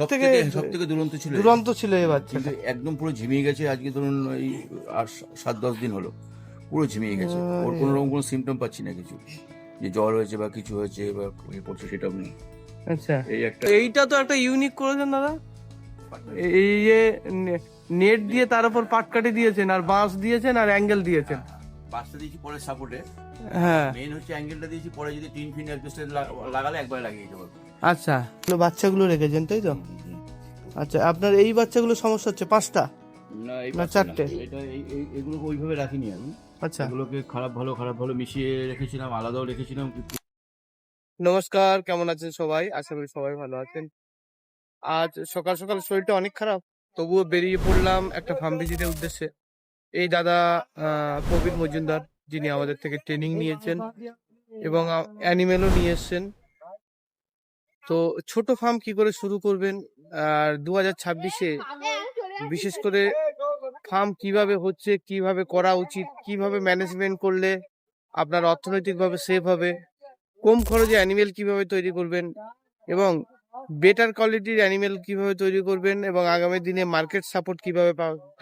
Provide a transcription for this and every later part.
সব থেকে দুরন্ত ছিল এই বাচ্চা। কিন্তু একদম পুরো ঝিমিয়ে গেছে। আজকে ধরুন এই আর 7-10 দিন হলো পুরো ঝিমিয়ে গেছে। ওর কোনো রকম কোনো সিমটম পাচ্ছি না কিছু, যে জ্বর হয়েছে বা কিছু হয়েছে বা ইয়ে করছে সেটাও নেই। আচ্ছা, এই একটা এইটা তো একটা ইউনিক করেছেন দাদা, এই যে নেট দিয়ে তার উপর পাটকাঠি দিয়েছেন আর বাঁশ দিয়েছেন আর অ্যাঙ্গেল দিয়েছেন। বাসটা দিয়েছি পরে সাপোর্টে, হ্যাঁ মেইন হচ্ছে অ্যাঙ্গেলটা দিয়েছি। পরে যদি টিন ফিন অ্যাডজাস্টার লাগালে একবারে লাগিয়ে দিতে পারবো। আচ্ছা, বাচ্চাগুলো রেখেছেন তাই তো? আচ্ছা, আপনার এই বাচ্চাগুলো সমস্যা হচ্ছে 5টা না এই না 4টে? এটা এগুলোকে ওইভাবে রাখিনি আমি। আচ্ছা, এগুলোকে খারাপ ভালো মিশিয়ে রেখেছিলাম, আলাদাও রেখেছিলাম। নমস্কার, কেমন আছেন সবাই? আশা করি সবাই ভালো আছেন। আজ সকাল সকাল শরীরটা অনেক খারাপ, তবুও বেরিয়ে পড়লাম একটা ফার্ম ভিজিটের উদ্দেশ্যে। এই দাদা প্রবীর মজুমদার, যিনি আমাদের থেকে ট্রেনিং নিয়েছেন এবং অ্যানিমেলও নিয়ে এসছেন। তো ছোট ফার্ম কি করে শুরু করবেন, আর 2026-এ বিশেষ করে ফার্ম কিভাবে হচ্ছে, কিভাবে করা উচিত, কিভাবে ম্যানেজমেন্ট করলে আপনার অর্থনৈতিকভাবে সেভ হবে, কম খরচে অ্যানিমেল কিভাবে তৈরি করবেন এবং বেটার কোয়ালিটির অ্যানিমেল কিভাবে তৈরি করবেন এবং আগামী দিনে মার্কেট সাপোর্ট কিভাবে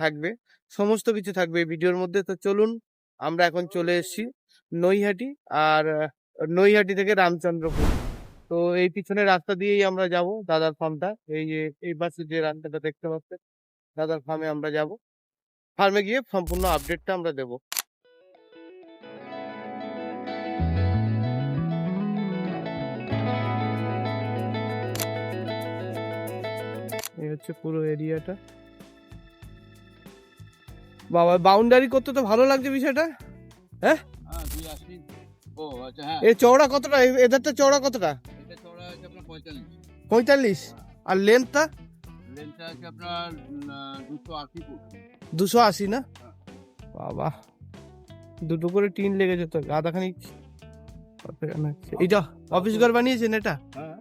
থাকবে, সমস্ত কিছু থাকবে এই ভিডিওর মধ্যে। তো চলুন, আমরা এখন চলে এসেছি নৈহাটি, আর নৈহাটি থেকে রামচন্দ্রপুর। তো এই পিছনের রাস্তা দিয়েই আমরা যাব দাদার ফার্মটা। এই যে এই পাশে যে রাস্তাটা দেখতে পাচ্ছেন, দাদার ফার্মে আমরা যাব। ফার্মে গিয়ে সম্পূর্ণ আপডেটটা আমরা দেবো। এই হচ্ছে পুরো এরিয়াটা। বাবা, বাউন্ডারি করতে তো ভালো লাগছে বিষয়টা। হ্যাঁ, এই চওড়া কতটা? এদেরটা চওড়া কতটা? 45। আর লেন্থটা? লেন্থটা আছে আপনার 280 ফুট। 280 না? বাবা, দুটো করে টিন লেগেছে তো গাদাখানি। এইটা অফিস ঘর বানিয়েছেন? এটা হ্যাঁ,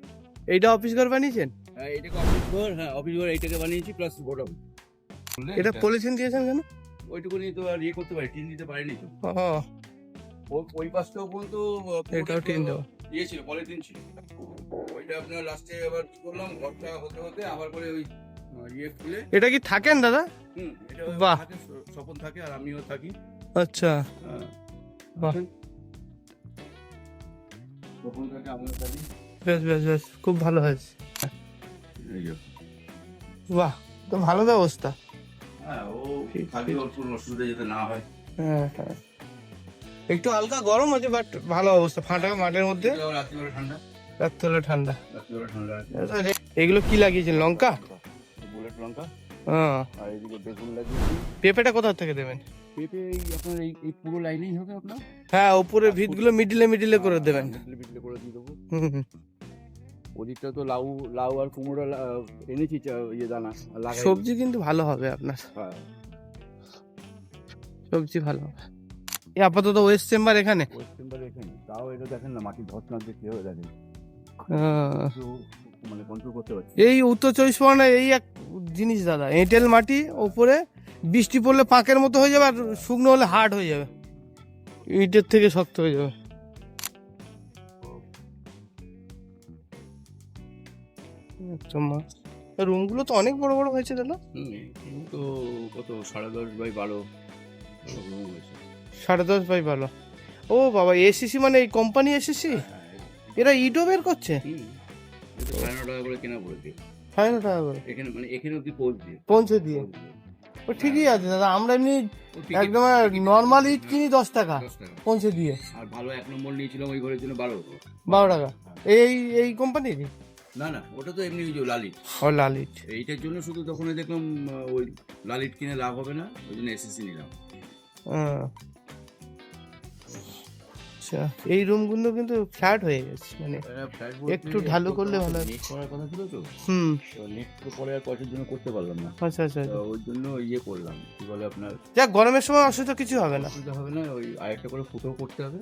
এইটা অফিস ঘর বানিয়েছেন? এইটাকে অফিস ঘর, হ্যাঁ অফিস ঘর এইটাকে বানিয়েছি প্লাস গোডাউন। এটা পলিথিন দিয়েছেন কেন? ওইটুকুনি তো আর ইয়ে করতে পারি, টিন দিতে পারিনি তো। ওই পাশটাও পর্যন্ত এটাও টিন দেওয়া। ইয়ে ছিল, পলিথিন ছিল। ওইটা আপনার লাস্টে আবার কি করলাম, ঘরটা হতে আবার করে ওই ইয়ে খুলে। এটা কি থাকেন দাদা? এটা বাহ, থাকে, স্বপন থাকে আর আমিও থাকি। আচ্ছা, হ্যাঁ, বাহ, স্বপন থাকে, আমিও থাকি। বেশ বেশ বেশ, খুব ভালো হয়েছে। এই যে বাহ, তো ভালো ব্যবস্থা। হ্যাঁ, ও থাকি, ওর কোনো অসুবিধা যাতে না হয়। হ্যাঁ হ্যাঁ, একটু হালকা গরম আছে বাট ভালো অবস্থা। ফাটা মাঠের মধ্যে, রাত্রিবেলা ঠান্ডা, রাত্রে ঠান্ডা। রাত্রিবেলা ঠান্ডা আছে। এগুলো কি লাগিয়েছেন? লঙ্কা? বুলেট লঙ্কা। হ্যাঁ, আর এদিকে বেগুন লাগিয়েছি। পেঁপেটা কোথা থেকে দেবেন? পেঁপে এই আপনার এই পুরো লাইনেই হবে আপনার। হ্যাঁ, উপরে ভিতগুলো মিডিলে মিডিলে করে দেবেন। বিটলে করে দিয়ে দেবো। হুম, ওদিকটা তো লাউ আর কুমড়ো এনেছি, ইয়ে দানা লাগাই। সবজি কিন্তু ভালো হবে আপনার, হ্যাঁ, সবজি ভালো হবে। এই আপাতত ওয়েস্ট চেম্বার এখানে। ওয়েস্ট বেঙ্গল এখানে। তাও এটা দেখেন না, মাটির ধস না দেখতে হবে, দেখেন একটু মানে কন্ট্রোল করতে পারছি। এই উত্তর 24 পরগনায় এই এক জিনিস দাদা, এঁটেল মাটি, ওপরে বৃষ্টি পড়লে পাঁকের মতো হয়ে যাবে আর শুকনো হলে হার্ড হয়ে যাবে, ইটের থেকে শক্ত হয়ে যাবে। রুমগুলো তো অনেক বড় বড় হয়েছে দাদা। তো কত 10.5x12 রুম হয়েছে। 10.5x12। ও বাবা, এসিসি মানে এই কোম্পানি এসিসি? এরা ইটও বের করছে? এটা 9.5 টাকা করে কেনা পড়েছে। 9.5 টাকা করে এখানে মানে এখানে অব্দি পৌঁছে দিয়ে? ও ঠিকই আছে দাদা, আমরা এমনি একদম নর্মাল ইট কিনি 10 টাকা 10 টাকা। পৌঁছে দিয়ে। আর ভালো 1 নম্বর নিয়েছিলাম ওই ঘরের জন্য 12 টাকা। এই কোম্পানির? না না, ওটা তো এমনি ওই যে লালিত। ও লালিট। এইটার জন্য শুধু তখন দেখলাম ওই লালিট কিনে লাভ হবে না, ওই জন্য এসএসসি নিলাম। আচ্ছা, এই রুমগুলো কিন্তু ফ্ল্যাট হয়ে গেছে, মানে একটু ঢালু করলে ভালো হয়। নেট করার কথা ছিল তো, তো নেট তো পরে আর পয়সার জন্য করতে পারলাম না। আচ্ছা আচ্ছা, তো ওই জন্য ইয়ে করলাম, কি বলে আপনার, যাক গরমের সময় অসুবিধা কিছু হবে না। অসুবিধা হবে না। ওই আরেকটা করে ফুটো করতে হবে,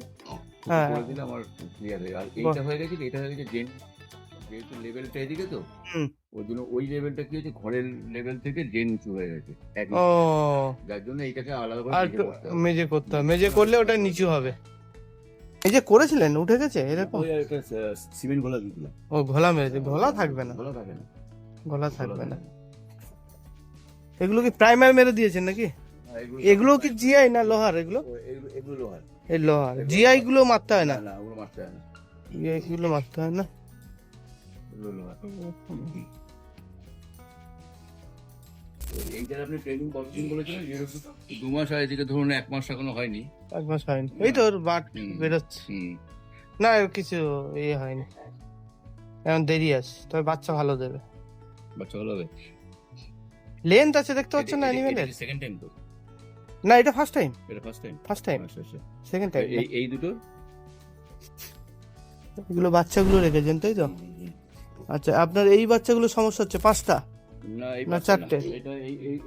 হ্যাঁ, করে দিলে আমার ক্লিয়ার হয়ে। আর এইটা হয়ে গেছে, এটা হয়ে গেছে জেন, যেহেতু লেভেলটা এদিকে তো, ওই জন্য ওই লেভেলটা কি হয়েছে, ঘরের লেভেল থেকে ড্রেন নিচু হয়ে গেছে ও, যার জন্য এইটাকে আলাদা করে আর মেজে করতে হবে। মেজে করলে ওটা নিচু হবে। এই যে করেছিলেন উঠে গেছে এরকম? ওই একটা সিমেন্ট ঘোলা দিয়েছিলাম। ও, ঘোলা মেরেছে, ঘোলা থাকবে না। ঘোলা থাকে না। গলা থাকবে না। এগুলো কি প্রাইমার মেরে দিয়েছেন নাকি? এগুলো কি জিআই না লোহার? এগুলো এগুলো লোহার। এই লোহার জিআই গুলো মারতে হয় না? না ওগুলো মারতে হয় না, জিআই গুলো মারতে হয় না। এগুলো লোহার। এইটার আপনি ট্রেনিং কতদিন বলেছিলেন? 2 মাস হয়, এদিকে ধরুন 1 মাস এখনো হয়নি। 1 মাস হয়নি, এই তো ওর বাট বেরোচ্ছে। না এর কিছু ইয়ে হয়নি, এখন দেরি আছে, তবে বাচ্চা ভালো দেবে। বাচ্চা ভালো হবে। লেন্থ আছে দেখতে পাচ্ছেন না অ্যানিমেলের? সেকেন্ড টাইম তো? না এটা ফার্স্ট টাইম। এটা ফার্স্ট টাইম। ফার্স্ট টাইম, আচ্ছা আচ্ছা। Second time. এই দুটো এগুলো বাচ্চাগুলো রেখেছেন তাই তো? আচ্ছা, আপনার এই বাচ্চাগুলো সমস্যা হচ্ছে 5টা না, এই না 4টে? এটা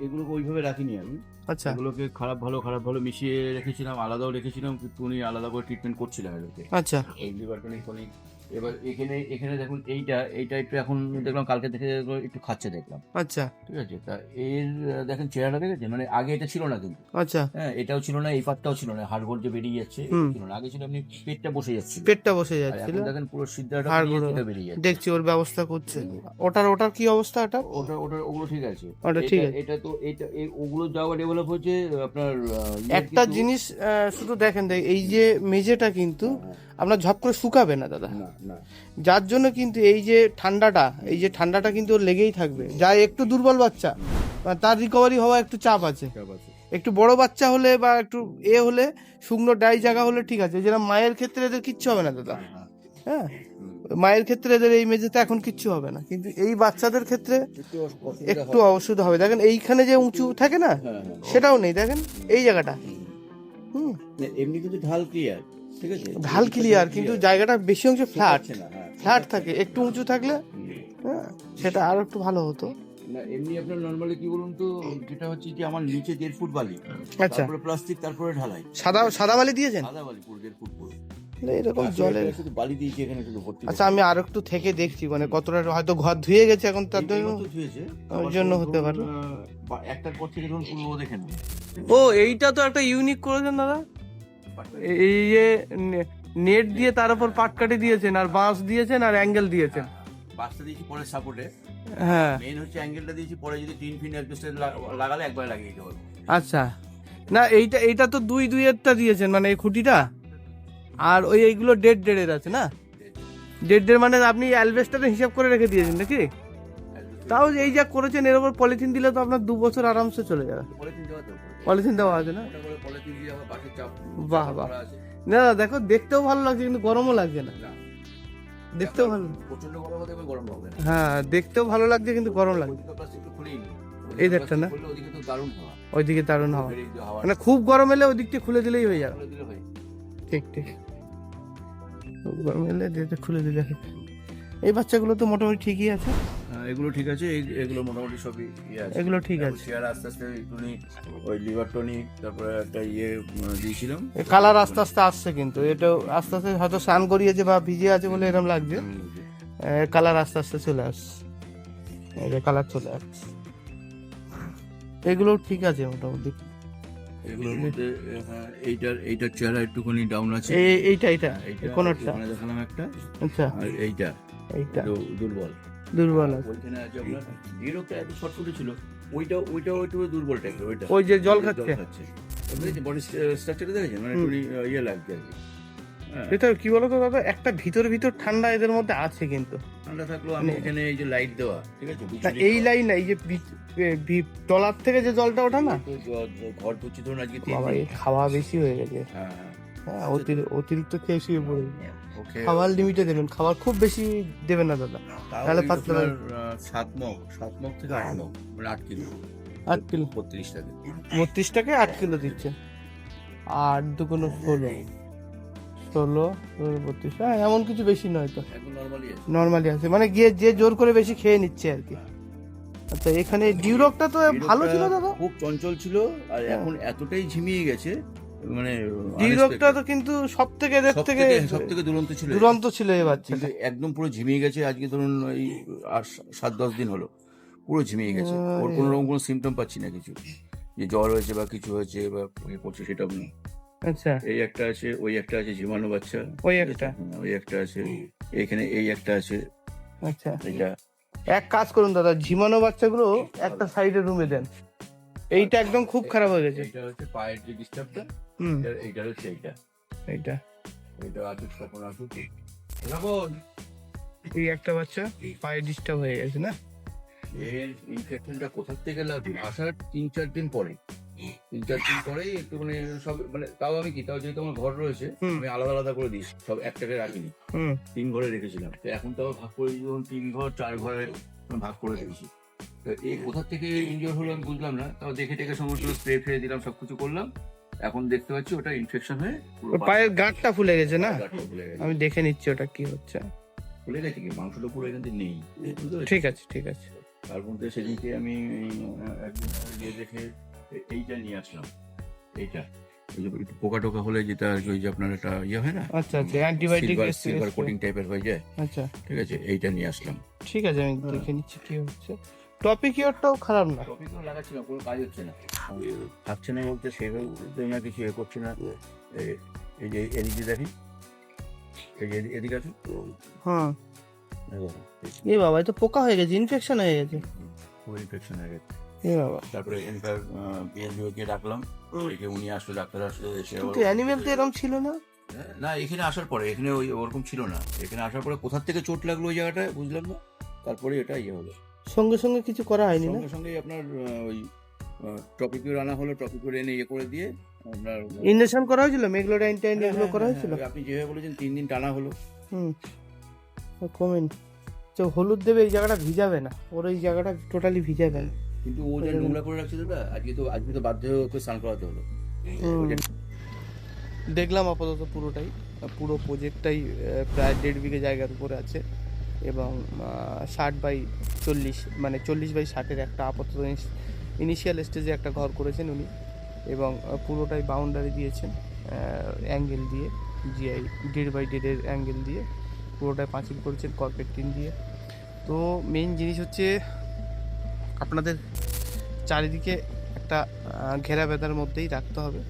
এগুলোকে ওইভাবে রাখিনি আমি। আচ্ছা এগুলোকে খারাপ ভালো মিশিয়ে রেখেছিলাম, আলাদাও রেখেছিলাম, কিন্তু উনি আলাদা করে ট্রিটমেন্ট করছিলাম এদেরকে। আচ্ছা এই লিভার টনিক ফনিক। এবার এখানে দেখুন এইটা একটু এখন দেখলাম, কালকে থেকে একটু খাচ্ছে দেখলাম। আচ্ছা ঠিক আছে, তা এর দেখেন চেহারাটা দেখেছেন, মানে আগে এটা ছিল না কিন্তু। আচ্ছা, হ্যাঁ, এটাও ছিল না, এই পাটটাও ছিল না, হাড়গোড় যে বেরিয়ে যাচ্ছে হুম। ছিল না। আগে ছিল এমনি পেটটা বসে যাচ্ছে, পেটটা বসে আর যাচ্ছিল, এখন দেখেন পুরো সিদ্ধাটা হাড়গোড় বেরিয়ে যাচ্ছে। দেখছি ওর ব্যবস্থা করছে। ওটার কি অবস্থা? ওগুলো ঠিক আছে। ওটা ঠিক আছে। এটা তো ওগুলো যাওয়া ডেভেলপ হচ্ছে আপনার একটা জিনিস শুধু দেখেন, এই যে মেঝেটা কিন্তু আপনার ঝপ করে শুকাবে না দাদা, না যার জন্য কিন্তু এই যে ঠান্ডাটা কিন্তু ওর লেগেই থাকবে। যা একটু দুর্বল বাচ্চা তার রিকভারি হওয়া একটু চাপ আছে। একটু বড় বাচ্চা হলে বা একটু হলে, শুকনো ডাই জায়গা হলে ঠিক আছে। যেরকম মায়ের ক্ষেত্রে এদের কিচ্ছু হবে না দাদা। হ্যাঁ, মায়ের ক্ষেত্রে এদের এই মেঝেতে এখন কিচ্ছু হবে না, কিন্তু এই বাচ্চাদের ক্ষেত্রে একটু অসুবিধা হবে। দেখেন এইখানে যে উঁচু থাকে না, সেটাও নেই। দেখেন এই জায়গাটা, এমনি কিন্তু ঢাল ক্লিয়ার, ঠিক আছে, ঢাল ক্লিয়ার, কিন্তু জায়গাটা বেশি অংশ ফ্ল্যাট না। থাকে। একটু উঁচু থাকলে হ্যাঁ সেটা আরো একটু ভালো হতো। না, এমনি আপনার নরমালি কি বলুন তো, যেটা হচ্ছে যে আমার নিচে 1.5 ফুট বালি, আচ্ছা, তারপরে প্লাস্টিক, তারপরে ঢালাই। সাদা বালি দিয়েছেন? সাদা বালি পুরো 1.5 ফুট পুরো। এরকম জলের শুধু বালি দিয়েছি এখানে, শুধু ভর্তি। আচ্ছা, আমি আর একটু থেকে দেখছি, মানে কতটা হয়তো ঘর ধুয়ে গেছে এখন, তার জন্য ধুয়েছে, ওই জন্য হতে পারে। একটার পর থেকে ধরুন পুরো দেখেন। ও এইটা তো একটা ইউনিক করেছেন দাদা, এই যে নেট দিয়ে তার উপর পাটকাঠি দিয়েছেন, আর বাঁশ দিয়েছেন, আর অ্যাঙ্গেল দিয়েছেন। বাসটা দিয়েছি পরে সাপোর্টে, হ্যাঁ মেইন হচ্ছে অ্যাঙ্গেলটা দিয়েছি পরে, যদি 3 ফিট অ্যাডজাস্টার লাগালে একবার লাগিয়ে দিতে পারবো। আচ্ছা, না এইটা তো 2-2-এরটা দিয়েছেন, মানে এই খুঁটিটা, আর এইগুলো 1.5-1.5-এর আছে না? 1.5-1.5 মানে আপনি অ্যালবেস্টারে হিসাব করে রেখে দিয়েছেন নাকি? তাও এই যা করেছেন, এর উপর পলিথিন দিলে তো আপনার 2 বছর আরামসে চলে যাবে। পলিথিন দেওয়া আছে না? বাহ বাহ, না দেখো দেখতেও ভালো লাগছে, কিন্তু গরমও লাগছে না। দেখতেও ভালো, প্রচন্ড গরম হতে গরম হবে না। হ্যাঁ দেখতেও ভালো লাগছে, কিন্তু গরম লাগছে। এই দেখটা না, ওদিকে তো দারুণ হাওয়া, ওইদিকে দারুণ হাওয়া, হাওয়া মানে খুব গরম এলে ওই দিকটা খুলে দিলেই হয়ে যাবে। ঠিক খুব গরম এলে দিকটা খুলে দিলে। এই বাচ্চাগুলো তো মোটামুটি ঠিকই আছে। এগুলো ঠিক আছে, এগুলো মোটামুটি সবই আছে, এগুলো ঠিক আছে। চেয়ার আস্তে আস্তে টনিক, ওই লিভার টনিক, তারপরে একটা দিয়েছিলাম। কালার আস্তে আস্তে আসছে, কিন্তু এটা আস্তে আস্তে হয়তো স্নান করিয়েছে বা ভিজে আছে বলে এরকম লাগছে। কালার আস্তে আস্তে চলে আসছে, কালার চলে আসছে। এগুলো ঠিক আছে মোটামুটি। এগুলোর মধ্যে এইটার চেহারা একটুখানি ডাউন আছে। এইটা কোনটা দেখালাম একটা। আচ্ছা, আর এইটা দুর্বল আছে। ওইখানে আছে আপনার জিরোটা এত শর্টফুটে ছিল, ওইটা দুর্বল টাইপের। ওইটা ওই যে জল খাচ্ছে, বডি স্ট্রাকচারটা দেখেছেন, মানে একটু লাগছে আর কি। এটা কি বলতো দাদা, একটা ভিতর ঠান্ডা এদের মধ্যে আছে, কিন্তু ঠান্ডা থাকলেও আমি এখানে এই যে লাইট দেওয়া, ঠিক আছে, এই লাইন না, এই যে তলার থেকে যে জলটা ওঠা না, ঘর ধুচ্ছি ধরুন আজকে খাওয়া বেশি হয়ে গেছে। হ্যাঁ, অতিরিক্ত খেয়ে শুয়ে পড়ে। খাবার লিমিটে দেবেন, খাবার খুব বেশি দেবেন না দাদা, তাহলে পাতলা। 7 মগ থেকে 8 মগ, মানে 8 কিলো। 8 কিলো 32 টাকা। 32 টাকায় 8 কিলো দিচ্ছে। আর 2 কোনো 16 32, হ্যাঁ এমন কিছু বেশি নয় তো, নর্মালি আছে, মানে গিয়ে যে জোর করে বেশি খেয়ে নিচ্ছে আর কি। আচ্ছা, এখানে ডিউরকটা তো ভালো ছিল দাদা, খুব চঞ্চল ছিল, আর এখন এতটাই ঝিমিয়ে গেছে, মানে ডিউরকটা তো কিন্তু সবথেকে দুরন্ত ছিল এই বাচ্চাটা, একদম পুরো ঝিমিয়ে গেছে। আজকে ধরুন এই 7-10 দিন হলো, পুরো ঝিমিয়ে গেছে। ওর কোনো রকম কোনো সিমটম পাচ্ছি না কিছু, যে জ্বর হয়েছে বা কিছু হয়েছে বা করছে সেটা নেই। আচ্ছা, এই একটা আছে, ওই একটা আছে ঝিমানো বাচ্চা, ওই একটা আছে, এখানে এই একটা আছে। আচ্ছা, এটা এক কাজ করুন দাদা, ঝিমানো বাচ্চাগুলো একটা সাইডে রুমে দেন। এইটা একদম খুব খারাপ হয়ে গেছে। এইটা হচ্ছে পায়ের যে ডিস্টার্বটা, হুম, এইটা হচ্ছে এইটা এইটা এইটা আসুক তখন আসুক। রাবণ, এই একটা বাচ্চা পায়ে ডিস্টার্ব হয়ে গেছে না? এর ইনফেকশনটা কোথা থেকে লাগবে? আসার 3-4 দিন পরে, 3-4 দিন পরেই একটু মানে সব মানে তাও আমি কি, তাও যেহেতু আমার ঘর রয়েছে হুম। আমি আলাদা আলাদা করে দিই, সব একটাকে রাখিনি, হুম, 3 ঘরে রেখেছিলাম। তো এখন তাও ভাগ করে দিই, যখন 3 ঘর 4 ঘরে ভাগ করে দিয়েছি। তো এই কোথা থেকে ইনজিওর হলো আমি বুঝলাম না, তাও দেখে টেকে সমস্ত স্প্রে ফ্রে দিলাম, সবকিছু করলাম। এখন দেখতে পাচ্ছি ওটা ইনফেকশন হয়ে পুরো ওর পায়ের গাঁটটা ফুলে গেছে না? গাঁটটা ফুলে গেছে। আমি দেখে নিচ্ছি ওটা কি হচ্ছে। ফুলে গেছে কি, মাংসটা পুরো এখান থেকে নেই, বুঝতে পেরেছো? ঠিক আছে, ঠিক আছে। তার মধ্যে সেদিনকে আমি একদিন গিয়ে দেখে এইটা নিয়ে আসলাম। এইটা ওই যে একটু পোকা টোকা হলে যেটা আর কি, ওই যে আপনার একটা ইয়ে হয় না, আচ্ছা আচ্ছা, অ্যান্টিবায়োটিক সিলভার কোটিং টাইপের হয়ে যায়, আচ্ছা ঠিক আছে, এইটা নিয়ে আসলাম। ঠিক আছে, আমি দেখে নিচ্ছি কি হচ্ছে। টপিক ইয়ারটাও খারাপ না। টপিকও লাগাচ্ছি না, কোনো কাজ হচ্ছে না, থাকছে না বলতে সেভাবে না, কিছু এ করছে না। এই যে এদিকে দেখি, এই যে এদিকে আছে, হ্যাঁ, এ বাবা, এ তো পোকা হয়ে গেছে, ইনফেকশন হয়ে গেছে। খুব ইনফেকশন হয়ে গেছে। এ বাবা, তারপরে এখানকার বিএনজিওকে ডাকলাম, একে উনি আসলো, ডাক্তার আসলো, এসে কিন্তু অ্যানিমেল তো এরকম ছিল না। না এখানে আসার পরে, এখানে ওই ওরকম ছিল না, এখানে আসার পরে কোথা থেকে চোট লাগলো ওই জায়গাটায় বুঝলাম না, তারপরে এটা ইয়ে হলো। সঙ্গে সঙ্গে কিছু করা হয়নি না? সঙ্গে সঙ্গেই আপনার ওই টপিকিউর আনা হলো, টপিকিউর এনে ইয়ে করে দিয়ে আপনার ইনজেকশন করা হয়েছিল, মেগলোডাইন টাইন এগুলো করা হয়েছিল। আপনি যেভাবে বলেছেন 3 দিন টানা হলো। হুম, কমেন। তো হলুদ দেবে, এই জায়গাটা ভিজাবে না, ওর এই জায়গাটা টোটালি ভিজাবে না। কিন্তু ও যা নোংরা করে রাখছে দাদা, আজকে তো বাধ্য হয়ে ওকে স্নান করাতে হলো। দেখলাম আপাতত পুরোটাই, পুরো প্রজেক্টটাই প্রায় 1.5 বিঘে জায়গার উপরে আছে, এবং 60/40 মানে 40/60-এর একটা আপাতত ইনিশিয়াল স্টেজে একটা ঘর করেছেন উনি, এবং পুরোটাই বাউন্ডারি দিয়েছেন অ্যাঙ্গেল দিয়ে, জিআই 1.5/1.5-এর অ্যাঙ্গেল দিয়ে পুরোটাই পাঁচিল করেছেন কর্পেট টিন দিয়ে। তো মেইন জিনিস হচ্ছে আপনাদের চারিদিকে একটা ঘেরা বেঁধার মধ্যেই রাখতে হবে,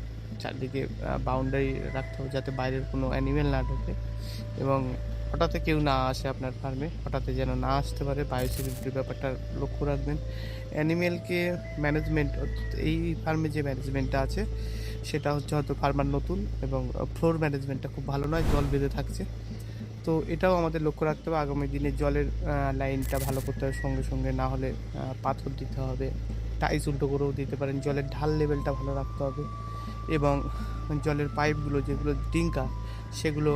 চারদিকে বাউন্ডারি রাখতে হবে যাতে বাইরের কোনো অ্যানিমেল না ঢোকে, এবং হঠাৎ কেউ না আসে আপনার ফার্মে, হঠাৎ যেন না আসতে পারে, বায়োসিকিউরিটির ব্যাপারটা লক্ষ্য রাখবেন। অ্যানিমেলকে ম্যানেজমেন্ট, এই ফার্মে যে ম্যানেজমেন্টটা আছে সেটা হচ্ছে হয়তো ফার্মার নতুন, এবং ফ্লোর ম্যানেজমেন্টটা খুব ভালো নয়, জল বেঁধে থাকছে। তো এটাও আমাদের লক্ষ্য রাখতে হবে, আগামী দিনে জলের লাইনটা ভালো করতে হবে সঙ্গে সঙ্গে, না হলে পাথর দিতে হবে, টাইস উল্টো করেও দিতে পারেন, জলের ঢাল লেভেলটা ভালো রাখতে হবে, এবং জলের পাইপগুলো যেগুলো ডিঙ্কা সেগুলো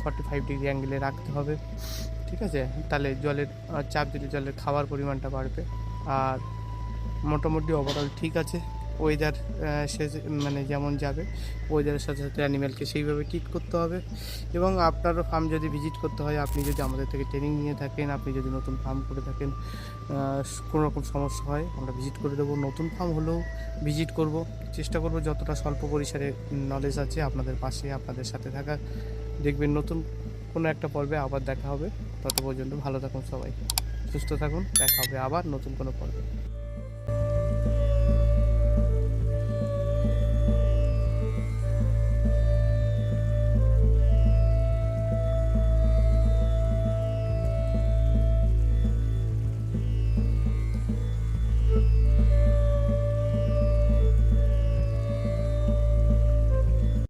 45 ডিগ্রি অ্যাঙ্গেলে রাখতে হবে, ঠিক আছে? তাহলে জলের চাপ দিলে জলের খাওয়ার পরিমাণটা বাড়বে। আর মোটামুটি ওভারঅল ঠিক আছে, ওয়েদার সে মানে যেমন যাবে ওয়েদারের সাথে সাথে অ্যানিমেলকে সেইভাবে ট্রিট করতে হবে। এবং আপনারও ফার্ম যদি ভিজিট করতে হয়, আপনি যদি আমাদের থেকে ট্রেনিং নিয়ে থাকেন, আপনি যদি নতুন ফার্ম করে থাকেন, কোনো রকম সমস্যা হয় আমরা ভিজিট করে দেবো, নতুন ফার্ম হলেও ভিজিট করব, চেষ্টা করব যতটা স্বল্প পরিসরে নলেজ আছে আপনাদের পাশে, আপনাদের সাথে থাকা। দেখবেন নতুন কোনো একটা পর্বে আবার দেখা হবে, তত পর্যন্ত ভালো থাকুন সবাই, সুস্থ থাকুন, দেখা হবে আবার নতুন কোনো পর্বে।